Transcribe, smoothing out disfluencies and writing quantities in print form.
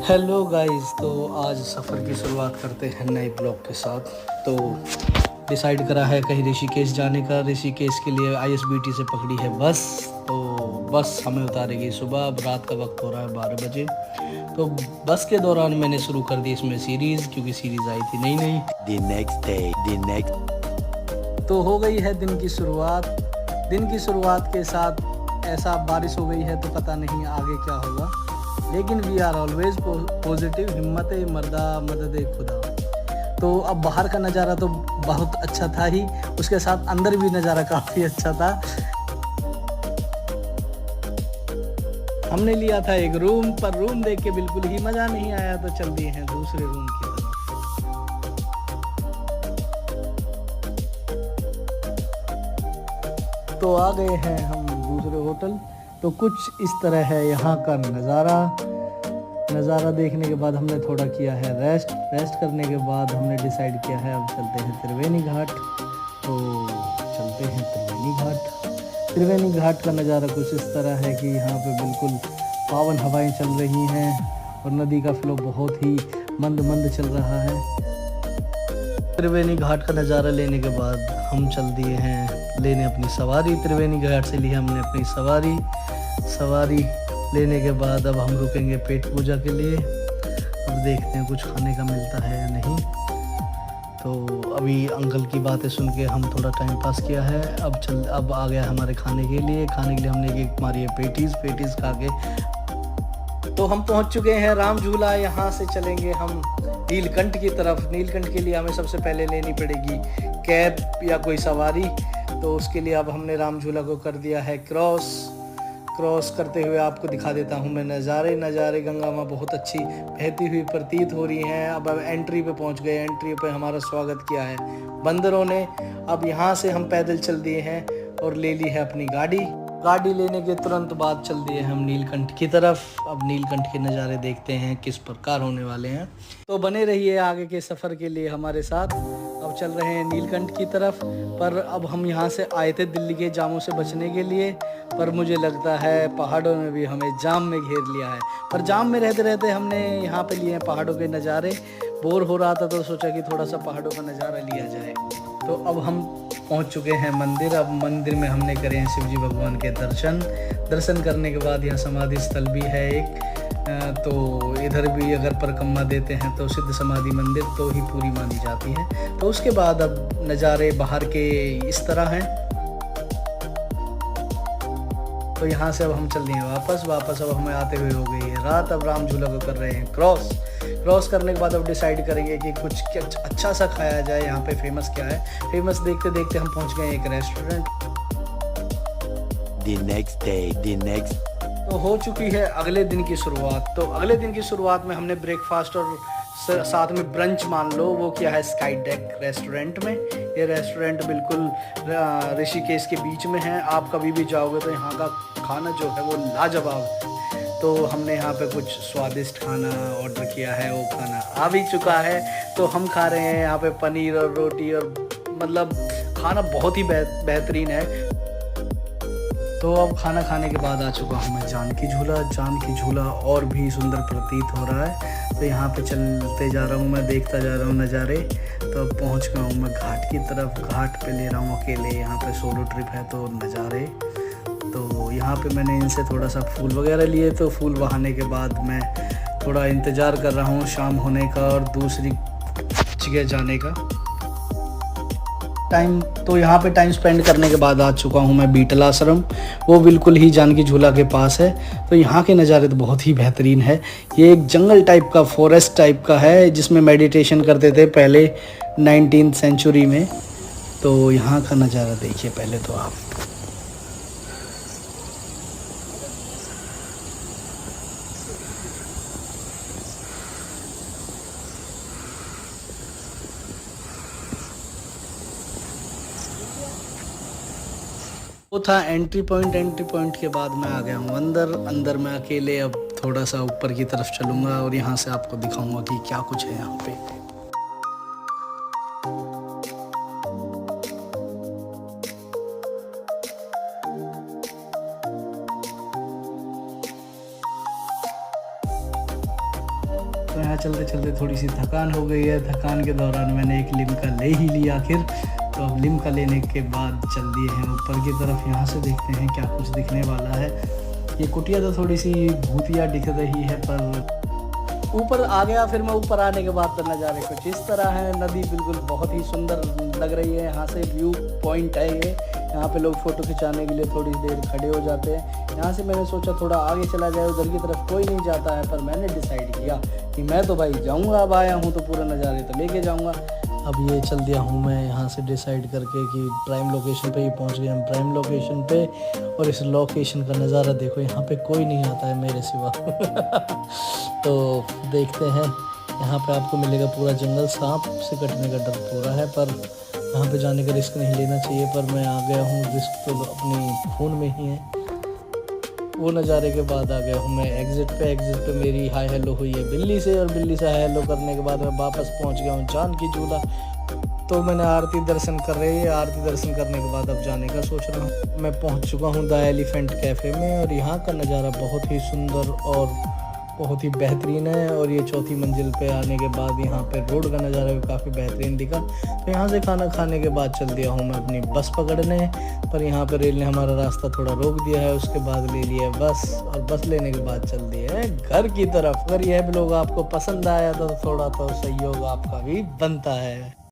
Hello guys, तो आज सफ़र की शुरुआत करते हैं नए ब्लॉग के साथ। तो डिसाइड करा है कहीं ऋषिकेश जाने का। ऋषिकेश के लिए आईएसबीटी से पकड़ी है बस। तो बस हमें उतारेगी सुबह। अब रात का वक्त हो रहा है 12 बजे। तो बस के दौरान मैंने शुरू कर दी इसमें सीरीज़, क्योंकि सीरीज़ आई थी नई नई। तो हो गई है दिन की शुरुआत। दिन की शुरुआत के साथ ऐसा बारिश हो गई है तो पता नहीं आगे क्या होगा, लेकिन वी आर ऑलवेज पॉजिटिव। हिम्मत मर्दा मदद खुदा। तो अब बाहर का नज़ारा तो बहुत अच्छा था ही, उसके साथ अंदर भी नज़ारा काफ़ी अच्छा था। हमने लिया था एक रूम, पर रूम देख के बिल्कुल ही मज़ा नहीं आया, तो चल दिए हैं दूसरे रूम की तरफ। तो आ गए हैं हम दूसरे होटल। तो कुछ इस तरह है यहाँ का नज़ारा देखने के बाद हमने थोड़ा किया है रेस्ट करने के बाद हमने डिसाइड किया है अब चलते हैं त्रिवेणी घाट। तो चलते हैं त्रिवेणी घाट का नज़ारा कुछ इस तरह है कि यहाँ पे बिल्कुल पावन हवाएं चल रही हैं और नदी का फ्लो बहुत ही मंद चल रहा है। त्रिवेणी घाट का नज़ारा लेने के बाद हम चल दिए हैं लेने अपनी सवारी। त्रिवेणी घाट से ली हमने अपनी सवारी लेने के बाद अब हम रुकेंगे पेट पूजा के लिए। अब देखते हैं कुछ खाने का मिलता है या नहीं। तो अभी अंकल की बातें सुन के हम थोड़ा टाइम पास किया है। अब आ गया हमारे खाने के लिए हमने एक मारी है पेटीज़ खा के। तो हम पहुंच चुके हैं राम झूला। यहाँ से चलेंगे हम नीलकंठ की तरफ। नीलकंठ के लिए हमें सबसे पहले लेनी पड़ेगी कैब या कोई सवारी। तो उसके लिए अब हमने राम झूला को कर दिया है क्रॉस करते हुए आपको दिखा देता हूँ मैं नज़ारे। गंगा माँ बहुत अच्छी बहती हुई प्रतीत हो रही हैं। अब एंट्री पे पहुँच गए। एंट्री पे हमारा स्वागत किया है बंदरों ने। अब यहाँ से हम पैदल चल दिए हैं और ले ली है अपनी गाड़ी लेने के तुरंत बाद चल दिए हम नीलकंठ की तरफ। अब नीलकंठ के नज़ारे देखते हैं किस प्रकार होने वाले हैं। तो बने रहिए आगे के सफ़र के लिए हमारे साथ। अब चल रहे हैं नीलकंठ की तरफ। पर अब हम यहाँ से आए थे दिल्ली के जामों से बचने के लिए, पर मुझे लगता है पहाड़ों में भी हमें जाम में घेर लिया है। पर जाम में रहते रहते हमने यहाँ पे लिए हैं पहाड़ों के नज़ारे। बोर हो रहा था तो सोचा कि थोड़ा सा पहाड़ों का नज़ारा लिया जाए। तो अब हम पहुँच चुके हैं मंदिर। अब मंदिर में हमने करे हैं शिवजी भगवान के दर्शन करने के बाद यहाँ समाधि स्थल भी है एक। तो इधर भी अगर परिक्रमा देते हैं तो सिद्ध समाधि मंदिर तो ही पूरी मानी जाती है। तो उसके बाद अब नज़ारे बाहर के इस तरह हैं। तो यहाँ से अब हम चल रहे हैं वापस। अब हमें आते हुए हो गई है रात। अब राम झूला को कर रहे हैं क्रॉस करने के बाद अब डिसाइड करेंगे कि कुछ अच्छा सा खाया जाए। यहाँ पे फेमस क्या है। फेमस देखते देखते हम पहुँच गए एक रेस्टोरेंट। तो हो चुकी है अगले दिन की शुरुआत। तो अगले दिन की शुरुआत में हमने ब्रेकफास्ट और साथ में ब्रंच मान लो वो किया है स्काई डेक रेस्टोरेंट में। ये रेस्टोरेंट बिल्कुल ऋषिकेश के बीच में है। आप कभी भी जाओगे तो यहाँ का खाना जो है वो लाजवाब है। तो हमने यहाँ पे कुछ स्वादिष्ट खाना ऑर्डर किया है, वो खाना आ भी चुका है। तो हम खा रहे हैं यहाँ पे पनीर और रोटी, और मतलब खाना बहुत ही बेहतरीन है। तो अब खाना खाने के बाद आ चुका हूँ मैं जानकी झूला और भी सुंदर प्रतीत हो रहा है। तो यहाँ पे चलते जा रहा हूँ मैं, देखता जा रहा हूँ नज़ारे। तो अब पहुँच गया हूँ मैं घाट की तरफ। घाट पे ले रहा हूँ अकेले, यहाँ पे सोलो ट्रिप है तो नज़ारे। तो यहाँ पे मैंने इनसे थोड़ा सा फूल वगैरह लिए। तो फूल बहाने के बाद मैं थोड़ा इंतज़ार कर रहा हूँ शाम होने का और दूसरी जगह जाने का टाइम। तो यहाँ पे टाइम स्पेंड करने के बाद आ चुका हूँ मैं बीटल आश्रम। वो बिल्कुल ही जानकी झूला के पास है। तो यहाँ के नज़ारे तो बहुत ही बेहतरीन है। ये एक जंगल टाइप का, फॉरेस्ट टाइप का है, जिसमें मेडिटेशन करते थे पहले 19th सेंचुरी में। तो यहाँ का नज़ारा देखिए पहले तो आप। वो था एंट्री पॉइंट के बाद मैं आ गया हूँ अंदर मैं अकेले। अब थोड़ा सा ऊपर की तरफ चलूँगा और यहाँ से आपको दिखाऊंगा कि क्या कुछ है यहाँ पे। तो यहाँ चलते चलते थोड़ी सी थकान हो गई है। थकान के दौरान मैंने एक लिम्का ले ही लिया आखिर। तो अब लिम्का लेने के बाद चल दिए हैं ऊपर की तरफ। यहाँ से देखते हैं क्या कुछ दिखने वाला है। ये कुटिया तो थोड़ी सी भूतिया दिख रही है, पर ऊपर आ गया। फिर मैं ऊपर आने के बाद तो नज़ारे कुछ इस तरह है। नदी बिल्कुल बहुत ही सुंदर लग रही है। यहाँ से व्यू पॉइंट है ये। यहाँ पे लोग फ़ोटो खिंचाने के लिए थोड़ी देर खड़े हो जाते हैं। यहाँ से मैंने सोचा थोड़ा आगे चला जाए, उधर की तरफ कोई नहीं जाता है, पर मैंने डिसाइड किया कि मैं तो भाई जाऊँगा। अब आया हूँ तो पूरा नज़ारे तो लेके जाऊँगा। अब ये चल दिया हूँ मैं यहाँ से डिसाइड करके कि प्राइम लोकेशन पे ही पहुँच गए हम, प्राइम लोकेशन पे। और इस लोकेशन का नज़ारा देखो, यहाँ पे कोई नहीं आता है मेरे सिवा। तो देखते हैं। यहाँ पे आपको मिलेगा पूरा जंगल, सांप से कटने का डर पूरा है, पर यहाँ पे जाने का रिस्क नहीं लेना चाहिए। पर मैं आ गया हूँ, रिस्क तो अपनी खून में ही है। वो नज़ारे के बाद आ गया हूँ मैं एग्ज़िट पे। एग्ज़िट पे मेरी हाय हेलो हुई है बिल्ली से, और बिल्ली से हाय हेलो करने के बाद मैं वापस पहुँच गया हूँ चांद की झूला। तो मैंने आरती दर्शन कर रही है। आरती दर्शन करने के बाद अब जाने का सोच रहा हूँ। मैं पहुँच चुका हूँ द एलिफेंट कैफ़े में, और यहाँ का नज़ारा बहुत ही सुंदर और बहुत ही बेहतरीन है। और ये चौथी मंजिल पे आने के बाद यहाँ पे रोड का नज़ारा भी काफ़ी बेहतरीन दिखा। तो यहाँ से खाना खाने के बाद चल दिया हूँ मैं अपनी बस पकड़ने, पर यहाँ पर रेल ने हमारा रास्ता थोड़ा रोक दिया है। उसके बाद ले लिया बस, और बस लेने के बाद चल दिए हैं घर की तरफ। अगर यह ब्लॉग आपको पसंद आया तो थोड़ा तो सहयोग आपका भी बनता है।